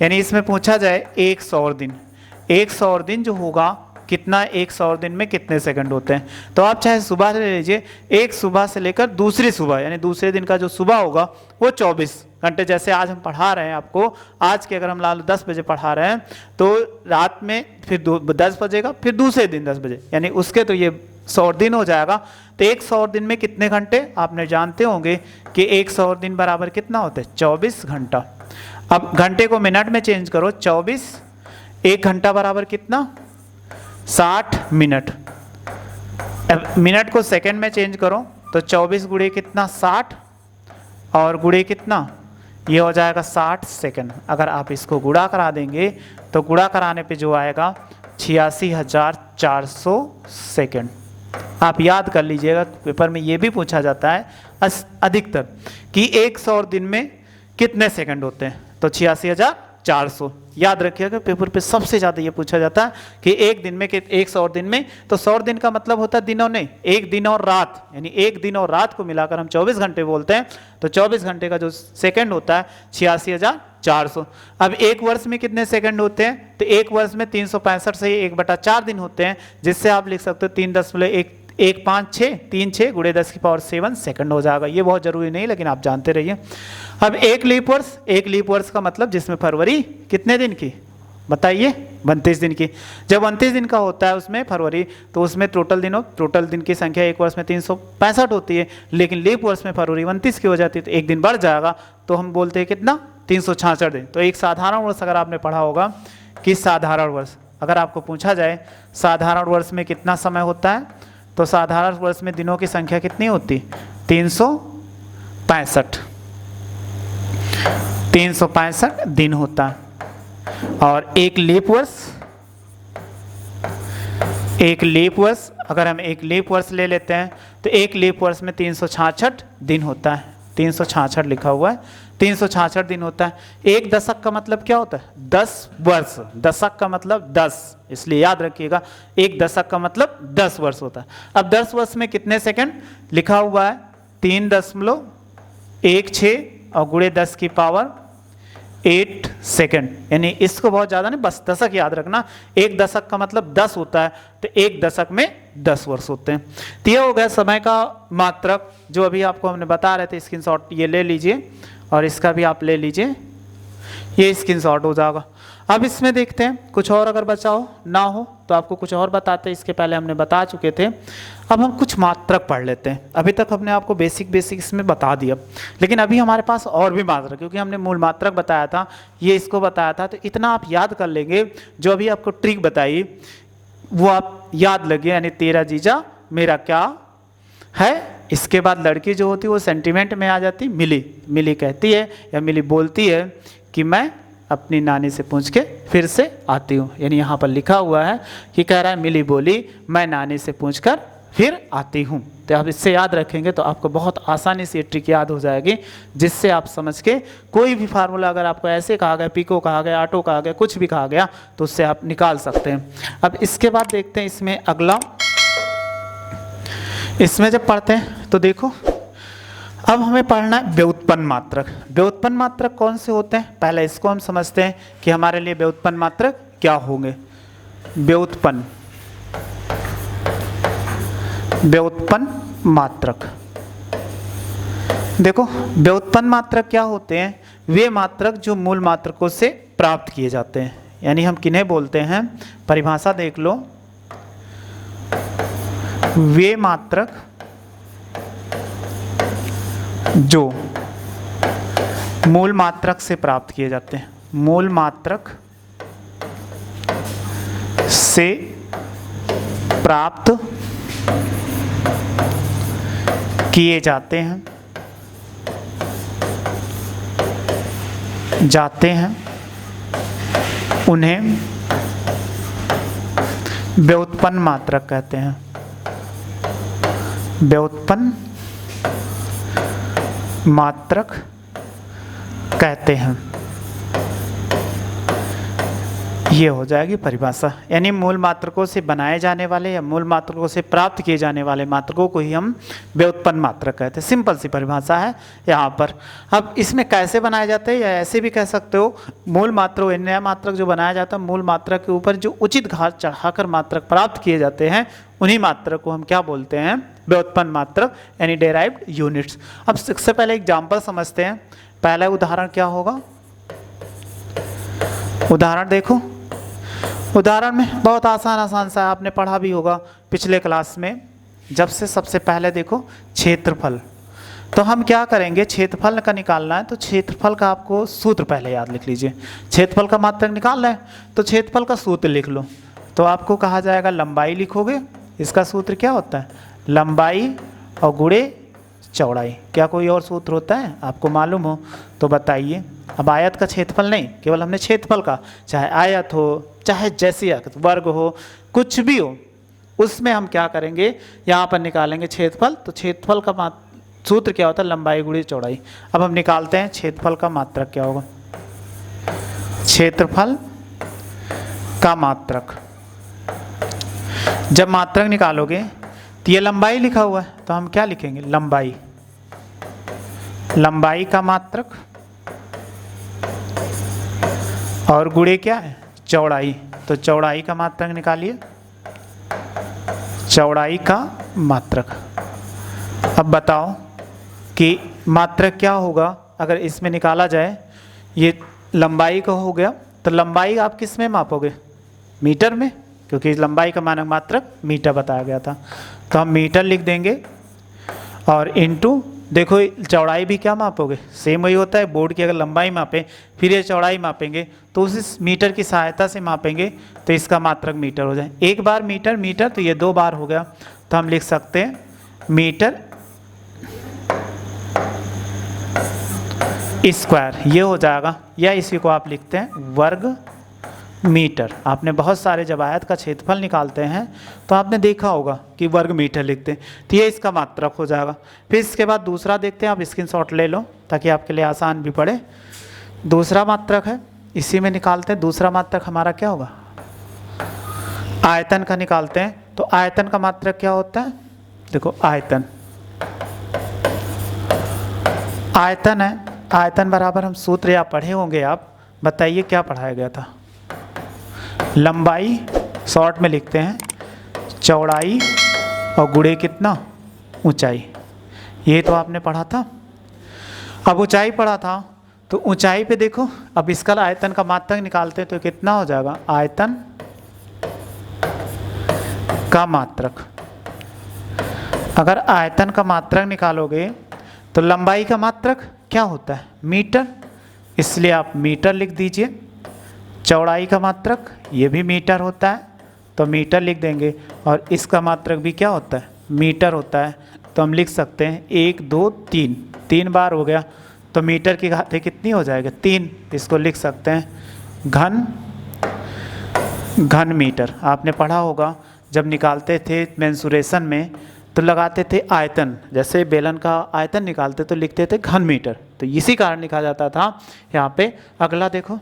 यानी इसमें पूछा जाए 1 सौर दिन, 1 सौर दिन जो होगा कितना एक सौर दिन में कितने सेकंड होते हैं। तो आप चाहे सुबह ले लीजिए, एक सुबह से लेकर दूसरी सुबह यानी दूसरे दिन का जो सुबह होगा वो 24 घंटे। जैसे आज हम पढ़ा रहे हैं आपको, आज के अगर हम ला लो 10 बजे पढ़ा रहे हैं तो रात में फिर 10 बजेगा, फिर दूसरे दिन 10 बजे, यानी उसके तो ये 100 दिन हो जाएगा। तो एक 100 दिन में कितने घंटे आपने जानते होंगे कि एक 100 दिन बराबर कितना होता है 24 घंटा। अब घंटे को मिनट में चेंज करो, 24, एक घंटा बराबर कितना 60 मिनट। अब मिनट को सेकंड में चेंज करो तो 24 गुणे कितना 60 और गुणे कितना, ये हो जाएगा 60 सेकंड। अगर आप इसको गुणा करा देंगे तो गुणा कराने पे जो आएगा 86,400 सेकंड। आप याद कर लीजिएगा, पेपर में ये भी पूछा जाता है अधिकतर कि एक 100 दिन में कितने सेकंड होते हैं, तो 86,400 याद रखिएगा। पेपर पे सबसे ज़्यादा ये पूछा जाता है कि एक दिन में, कि एक 100 दिन में, तो 100 दिन का मतलब होता है दिनों ने, एक दिन और रात, यानी एक दिन और रात को मिलाकर हम 24 घंटे बोलते हैं। तो 24 घंटे का जो सेकंड होता है 86,400। अब एक वर्ष में कितने सेकंड होते हैं, तो एक वर्ष में 365 से 1/4 दिन होते हैं, जिससे आप लिख सकते हो 3.156 3 गुणे 10 की पावर 7 सेकंड हो जाएगा। ये बहुत जरूरी नहीं, लेकिन आप जानते रहिए। अब एक लीप वर्ष का मतलब जिसमें फरवरी कितने दिन की बताइए, 32 दिन की। जब 29 दिन का होता है उसमें फरवरी, तो उसमें टोटल दिन की संख्या एक वर्ष में 365 होती है, लेकिन लीप वर्ष में फरवरी 29 की हो जाती है, तो एक दिन बढ़ जाएगा, तो हम बोलते हैं कितना 366 दिन। तो एक साधारण वर्ष अगर आपने पढ़ा होगा कि साधारण वर्ष, अगर आपको पूछा जाए साधारण वर्ष में कितना समय होता है, तो साधारण वर्ष में दिनों की संख्या कितनी होती, 365 दिन होता है। और एक लीप वर्ष अगर हम एक लीप वर्ष ले लेते हैं तो एक लीप वर्ष में 366 दिन होता है, 366 लिखा हुआ है, 366 दिन होता है। एक दशक का मतलब क्या होता है 10 वर्ष, दशक का मतलब 10, इसलिए याद रखिएगा एक दशक का मतलब 10 वर्ष होता है। अब 10 वर्ष में कितने सेकंड लिखा हुआ है 3.16 और गुणे 10 की पावर 8 सेकंड, यानी इसको बहुत ज़्यादा नहीं, बस दशक याद रखना। एक दशक का मतलब 10 होता है, तो एक दशक में 10 वर्ष होते हैं। तो ये हो गया समय का मात्रक, जो अभी आपको हमने बता रहे थे। स्क्रीनशॉट ये ले लीजिए और इसका भी आप ले लीजिए, ये स्क्रीनशॉट हो जाएगा। अब इसमें देखते हैं कुछ और अगर बचा हो ना हो तो आपको कुछ और बताते हैं, इसके पहले हमने बता चुके थे। अब हम कुछ मात्रक पढ़ लेते हैं। अभी तक हमने आपको बेसिक इसमें बता दिया, लेकिन अभी हमारे पास और भी मात्रक, क्योंकि हमने मूल मात्रक बताया था, ये इसको बताया था, तो इतना आप याद कर लेंगे। जो अभी आपको ट्रिक बताई वो आप याद लगे, यानी तेरा जीजा मेरा क्या है। इसके बाद लड़की जो होती है वो सेंटिमेंट में आ जाती, मिली कहती है या मिली बोलती है कि मैं अपनी नानी से पूछ के फिर से आती हूँ, यानी यहाँ पर लिखा हुआ है कि कह रहा है मिली बोली मैं नानी से पूछकर फिर आती हूँ। तो आप इससे याद रखेंगे तो आपको बहुत आसानी से ये ट्रिक याद हो जाएगी, जिससे आप समझ के कोई भी फार्मूला अगर आपको ऐसे कहा गया, पिको कहा गया, ऑटो कहा गया, कुछ भी कहा गया, तो उससे आप निकाल सकते हैं। अब इसके बाद देखते हैं इसमें अगला, इसमें जब पढ़ते हैं तो देखो अब हमें पढ़ना है व्युत्पन्न मात्रक। व्युत्पन्न मात्रक कौन से होते हैं, पहले इसको हम समझते हैं कि हमारे लिए व्युत्पन्न मात्रक क्या होंगे। व्युत्पन्न मात्रक, देखो व्युत्पन्न मात्रक क्या होते हैं, वे मात्रक जो मूल मात्रकों से प्राप्त किए जाते हैं। यानी हम किन्हें बोलते हैं, परिभाषा देख लो, वे मात्रक जो मूल मात्रक से प्राप्त किए जाते हैं, मूल मात्रक से प्राप्त किए जाते हैं उन्हें व्युत्पन्न मात्रक कहते हैं। व्युत्पन्न मात्रक कहते हैं। ये हो जाएगी परिभाषा, यानी मूल मात्रकों से बनाए जाने वाले या मूल मात्रकों से प्राप्त किए जाने वाले मात्रकों को ही हम व्युत्पन्न मात्रक कहते हैं। सिंपल सी परिभाषा है यहाँ पर। अब इसमें कैसे बनाए जाते हैं, या ऐसे भी कह सकते हो, मूल मात्रक नया मात्रक जो बनाया जाता है, मूल मात्रक के ऊपर जो उचित घात चढ़ाकर मात्रक प्राप्त किए जाते हैं, उन्हीं मात्रक को हम क्या बोलते हैं, व्युत्पन्न मात्रक, यानी डेराइव्ड यूनिट्स। अब सबसे पहले एग्जाम्पल समझते हैं। पहला उदाहरण क्या होगा, उदाहरण देखो। उदाहरण में बहुत आसान सा आपने पढ़ा भी होगा पिछले क्लास में, जब से सबसे पहले देखो क्षेत्रफल। तो हम क्या करेंगे, क्षेत्रफल का निकालना है तो क्षेत्रफल का आपको सूत्र पहले याद लिख लीजिए। क्षेत्रफल का मात्रक निकालना है तो क्षेत्रफल का सूत्र लिख लो। तो आपको कहा जाएगा लंबाई लिखोगे, इसका सूत्र क्या होता है, लंबाई और गुणे चौड़ाई। क्या कोई और सूत्र होता है आपको मालूम हो तो बताइए। अब आयत का क्षेत्रफल नहीं, केवल हमने क्षेत्रफल का, चाहे आयत हो चाहे जैसी वर्ग हो कुछ भी हो, उसमें हम क्या करेंगे, यहाँ पर निकालेंगे क्षेत्रफल। तो क्षेत्रफल का सूत्र क्या होता है, लंबाई गुणे चौड़ाई। अब हम निकालते हैं क्षेत्रफल का मात्रक क्या होगा, क्षेत्रफल का मात्रक। जब मात्रक निकालोगे तो ये लंबाई लिखा हुआ है तो हम क्या लिखेंगे, लंबाई, लंबाई का मात्रक, और गुणे क्या है, चौड़ाई। तो चौड़ाई का मात्रक निकालिए, चौड़ाई का मात्रक। अब बताओ कि मात्रक क्या होगा अगर इसमें निकाला जाए। ये लंबाई का हो गया, तो लंबाई आप किस में मापोगे, मीटर में, क्योंकि लंबाई का मानक मात्रक मीटर बताया गया था। तो हम मीटर लिख देंगे, और इनटू देखो चौड़ाई भी क्या मापोगे, सेम वही होता है। बोर्ड की अगर लंबाई मापें फिर ये चौड़ाई मापेंगे तो उस मीटर की सहायता से मापेंगे तो इसका मात्रक मीटर हो जाए। एक बार मीटर मीटर, तो ये 2 बार हो गया, तो हम लिख सकते हैं मीटर स्क्वायर, ये हो जाएगा। या इसी को आप लिखते हैं वर्ग मीटर। आपने बहुत सारे जब आयत का क्षेत्रफल निकालते हैं तो आपने देखा होगा कि वर्ग मीटर लिखते हैं, तो ये इसका मात्रक हो जाएगा। फिर इसके बाद दूसरा देखते हैं, आप स्क्रीनशॉट ले लो ताकि आपके लिए आसान भी पड़े। दूसरा मात्रक है, इसी में निकालते हैं। दूसरा मात्रक हमारा क्या होगा, आयतन का निकालते हैं। तो आयतन का मात्रक क्या होता है, देखो आयतन, आयतन है, आयतन बराबर हम सूत्र या पढ़े होंगे, आप बताइए क्या पढ़ाया गया था, लंबाई शॉर्ट में लिखते हैं, चौड़ाई और गुणे कितना, ऊंचाई। ये तो आपने पढ़ा था। अब ऊंचाई पढ़ा था तो ऊंचाई पे देखो, अब इसका आयतन का मात्रक निकालते हैं तो कितना हो जाएगा, आयतन का मात्रक। अगर आयतन का मात्रक निकालोगे तो लंबाई का मात्रक क्या होता है, मीटर, इसलिए आप मीटर लिख दीजिए। चौड़ाई का मात्रक ये भी मीटर होता है तो मीटर लिख देंगे, और इसका मात्रक भी क्या होता है, मीटर होता है। तो हम लिख सकते हैं 1 2 3, 3 बार हो गया, तो मीटर की घातें कितनी हो जाएगी, 3। इसको लिख सकते हैं घन मीटर। आपने पढ़ा होगा जब निकालते थे मेंसुरेशन में तो लगाते थे आयतन, जैसे बेलन का आयतन निकालते तो लिखते थे घन मीटर, तो इसी कारण लिखा जाता था यहाँ पे। अगला देखो,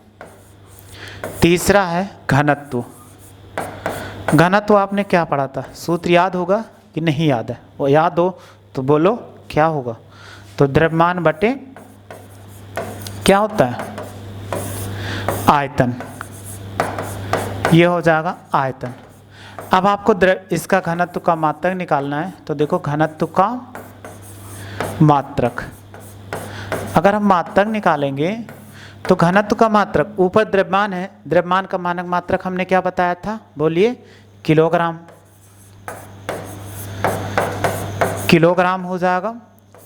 तीसरा है घनत्व। घनत्व आपने क्या पढ़ा था, सूत्र याद होगा कि नहीं याद है, वो याद हो तो बोलो क्या होगा। तो द्रव्यमान बटे क्या होता है, आयतन, ये हो जाएगा आयतन। अब आपको इसका घनत्व का मात्रक निकालना है, तो देखो घनत्व का मात्रक। अगर हम मात्रक निकालेंगे तो घनत्व का मात्रक, ऊपर द्रव्यमान है, द्रव्यमान का मानक मात्रक हमने क्या बताया था, बोलिए, किलोग्राम, किलोग्राम हो जाएगा।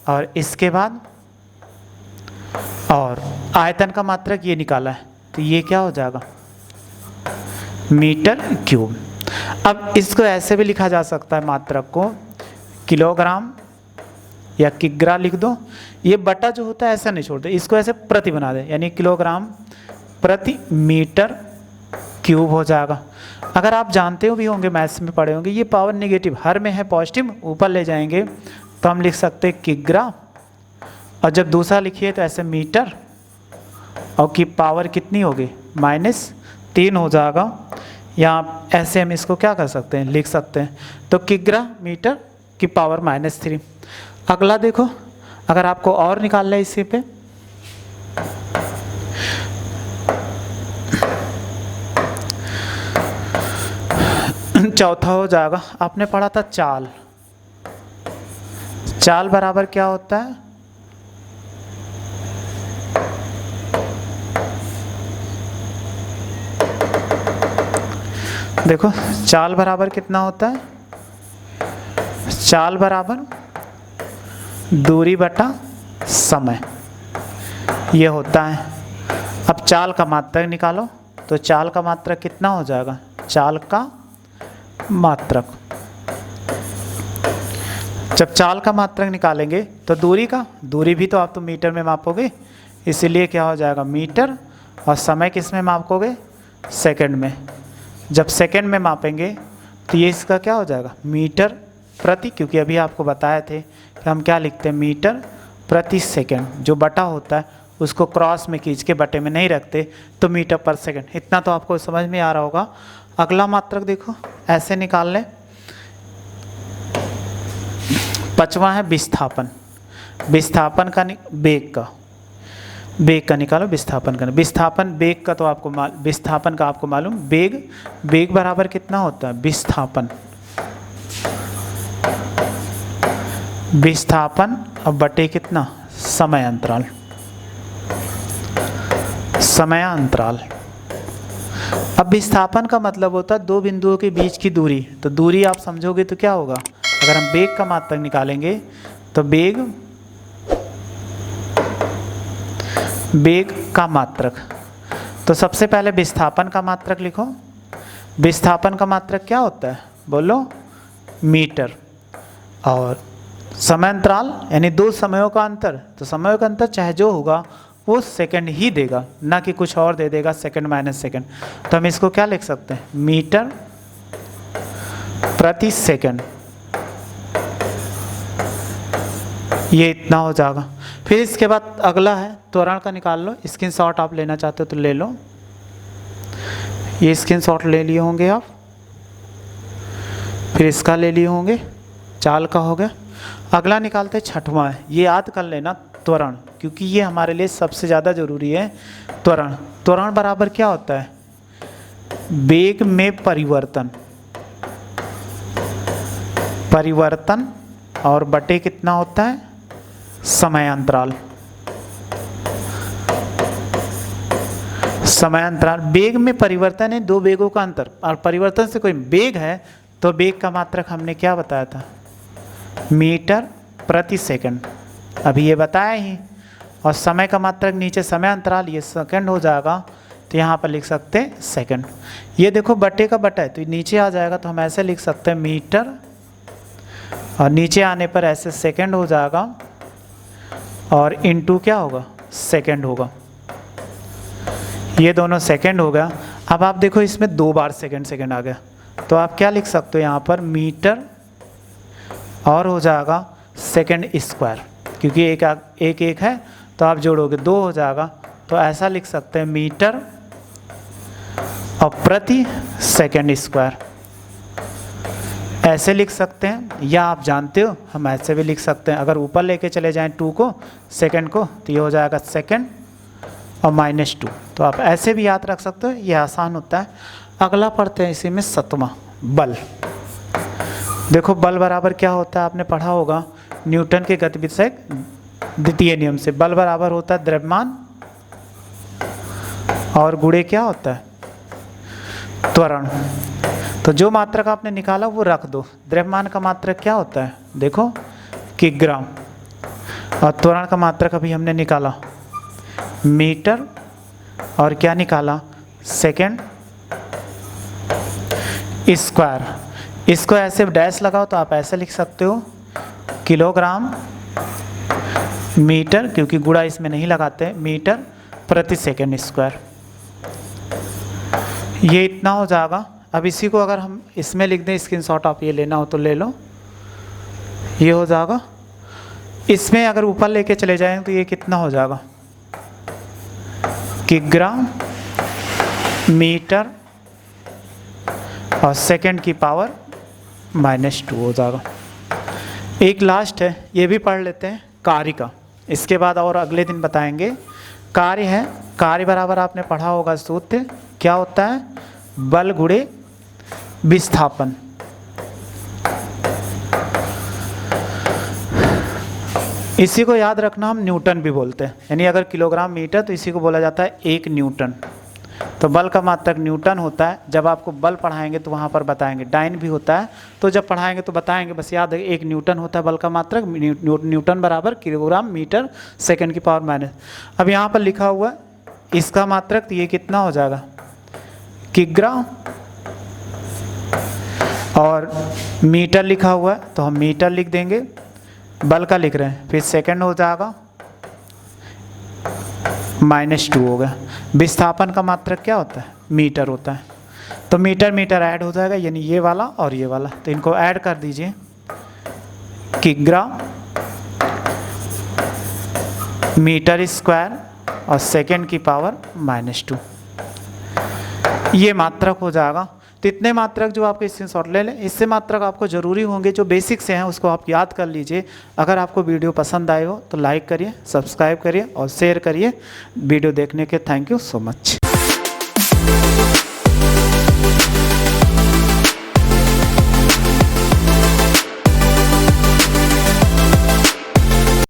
और इसके बाद और आयतन का मात्रक ये निकाला है तो ये क्या हो जाएगा, मीटर क्यूब। अब इसको ऐसे भी लिखा जा सकता है मात्रक को, किलोग्राम या किग्रा लिख दो। ये बटा जो होता है ऐसा नहीं छोड़ते, इसको ऐसे प्रति बना दे, यानी किलोग्राम प्रति मीटर क्यूब हो जाएगा। अगर आप जानते हो भी होंगे, मैथ्स में पढ़े होंगे, ये पावर नेगेटिव, हर में है पॉजिटिव, ऊपर ले जाएंगे तो हम लिख सकते हैं किग्रा, और जब दूसरा लिखिए तो ऐसे मीटर, और की पावर कितनी होगी, 3 हो जाएगा, या ऐसे हम इसको क्या कर सकते हैं, लिख सकते हैं, तो किग्रा मीटर की पावर -3। अगला देखो, अगर आपको और निकालना है इसी पे, चौथा हो जाएगा, आपने पढ़ा था चाल। चाल बराबर क्या होता है, देखो चाल बराबर कितना होता है, चाल बराबर दूरी बटा समय, ये होता है। अब चाल का मात्रक निकालो, तो चाल का मात्रक कितना हो जाएगा, चाल का मात्रक, जब चाल का मात्रक निकालेंगे तो दूरी का, दूरी भी तो आप तो मीटर में मापोगे, इसीलिए क्या हो जाएगा मीटर, और समय किस में मापोगे, सेकंड में। जब सेकंड में मापेंगे तो ये इसका क्या हो जाएगा, मीटर प्रति, क्योंकि अभी आपको बताए थे कि हम क्या लिखते हैं, मीटर प्रति सेकंड, जो बटा होता है उसको क्रॉस में खींच के बटे में नहीं रखते, तो मीटर पर सेकंड। इतना तो आपको समझ में आ रहा होगा। अगला मात्रक देखो, ऐसे निकाल लें। 5वां है विस्थापन। विस्थापन का वेग का, वेग का निकालो, विस्थापन का, विस्थापन वेग का तो आपको विस्थापन का आपको मालूम, वेग, वेग बराबर कितना होता है, विस्थापन, विस्थापन अब बटे कितना, समय अंतराल, समय अंतराल। अब विस्थापन का मतलब होता है दो बिंदुओं के बीच की दूरी, तो दूरी आप समझोगे तो क्या होगा, अगर हम वेग का मात्रक निकालेंगे तो वेग, वेग का मात्रक, तो सबसे पहले विस्थापन का मात्रक लिखो। विस्थापन का मात्रक क्या होता है, बोलो, मीटर, और समय अंतराल यानी दो समयों का अंतर, तो समयों का अंतर चाहे जो होगा वो सेकंड ही देगा, ना कि कुछ और दे देगा, सेकंड माइनस सेकंड। तो हम इसको क्या लिख सकते हैं, मीटर प्रति सेकंड, ये इतना हो जाएगा। फिर इसके बाद अगला है त्वरण का, निकाल लो, स्क्रीनशॉट आप लेना चाहते हो तो ले लो, ये स्क्रीनशॉट ले लिए होंगे आप, फिर इसका ले लिए होंगे, चाल का हो गया। अगला निकालते 6वां है, ये याद कर लेना, त्वरण, क्योंकि ये हमारे लिए सबसे ज़्यादा जरूरी है। त्वरण, त्वरण बराबर क्या होता है, वेग में परिवर्तन, परिवर्तन और बटे कितना होता है, समय अंतराल, समय अंतराल। वेग में परिवर्तन है दो वेगों का अंतर, और परिवर्तन से कोई वेग है तो वेग का मात्रक हमने क्या बताया था, मीटर प्रति सेकंड, अभी ये बताया ही। और समय का मात्रक नीचे समय अंतराल, ये सेकंड हो जाएगा, तो यहाँ पर लिख सकते हैं सेकंड। ये देखो बटे का बटा है तो नीचे आ जाएगा, तो हम ऐसे लिख सकते हैं मीटर, और नीचे आने पर ऐसे सेकंड हो जाएगा, और इनटू क्या होगा, सेकंड होगा, ये दोनों सेकंड हो गया। अब आप देखो इसमें 2 बार सेकंड सेकंड आ गया, तो आप क्या लिख सकते हो यहाँ पर, मीटर और हो जाएगा सेकंड स्क्वायर, क्योंकि एक एक है तो आप जोड़ोगे 2 हो जाएगा, तो ऐसा लिख सकते हैं मीटर और प्रति सेकंड स्क्वायर, ऐसे लिख सकते हैं। या आप जानते हो हम ऐसे भी लिख सकते हैं, अगर ऊपर लेके चले जाएं 2 को, सेकंड को, तो ये हो जाएगा सेकंड और -2, तो आप ऐसे भी याद रख सकते हो, ये आसान होता है। अगला पढ़ते हैं इसी में 7वां, बल। देखो बल बराबर क्या होता है, आपने पढ़ा होगा न्यूटन के गतिविषयक द्वितीय नियम से, बल बराबर होता है द्रव्यमान और गुणे क्या होता है, त्वरण। तो जो मात्रक आपने निकाला वो रख दो। द्रव्यमान का मात्रक क्या होता है, देखो किग्राम, और त्वरण का मात्रक अभी हमने निकाला मीटर, और क्या निकाला, सेकंड स्क्वायर। इसको ऐसे डैश लगाओ तो आप ऐसे लिख सकते हो, किलोग्राम मीटर, क्योंकि गुणा इसमें नहीं लगाते, मीटर प्रति सेकंड स्क्वायर, ये इतना हो जाएगा। अब इसी को अगर हम इसमें लिख दें, स्क्रीनशॉट आप ये लेना हो तो ले लो, ये हो जाएगा। इसमें अगर ऊपर लेके चले जाएं तो ये कितना हो जाएगा, किग्राम मीटर और सेकंड की पावर -2 हो जाएगा। एक लास्ट है, ये भी पढ़ लेते हैं, कार्य का। इसके बाद और अगले दिन बताएंगे। कार्य है, कार्य बराबर आपने पढ़ा होगा सूत्र, क्या होता है, बल गुणे विस्थापन। इसी को याद रखना, हम न्यूटन भी बोलते हैं, यानी अगर किलोग्राम मीटर तो इसी को बोला जाता है 1 न्यूटन। तो बल का मात्रक न्यूटन होता है। जब आपको बल पढ़ाएंगे तो वहाँ पर बताएंगे, डाइन भी होता है, तो जब पढ़ाएंगे तो बताएंगे, बस याद है 1 न्यूटन होता है बल का मात्रक। न्यूटन बराबर किलोग्राम मीटर सेकंड की पावर माइनस। अब यहाँ पर लिखा हुआ इसका मात्रक, तो ये कितना हो जाएगा, किग्रा, और मीटर लिखा हुआ है तो हम मीटर लिख देंगे, बल का लिख रहे हैं, फिर सेकंड हो जाएगा, -2 हो गया। विस्थापन का मात्रक क्या होता है, मीटर होता है। तो मीटर मीटर ऐड हो जाएगा, यानी ये वाला और ये वाला, तो इनको ऐड कर दीजिए, किग्रा मीटर स्क्वायर और सेकंड की पावर -2, ये मात्रक हो जाएगा। तो इतने मात्रक जो आपके स्क्रीनशॉट ले लें, इससे मात्रक आपको ज़रूरी होंगे, जो बेसिक से हैं उसको आप याद कर लीजिए। अगर आपको वीडियो पसंद आए हो तो लाइक करिए, सब्सक्राइब करिए और शेयर करिए। वीडियो देखने के थैंक यू सो मच।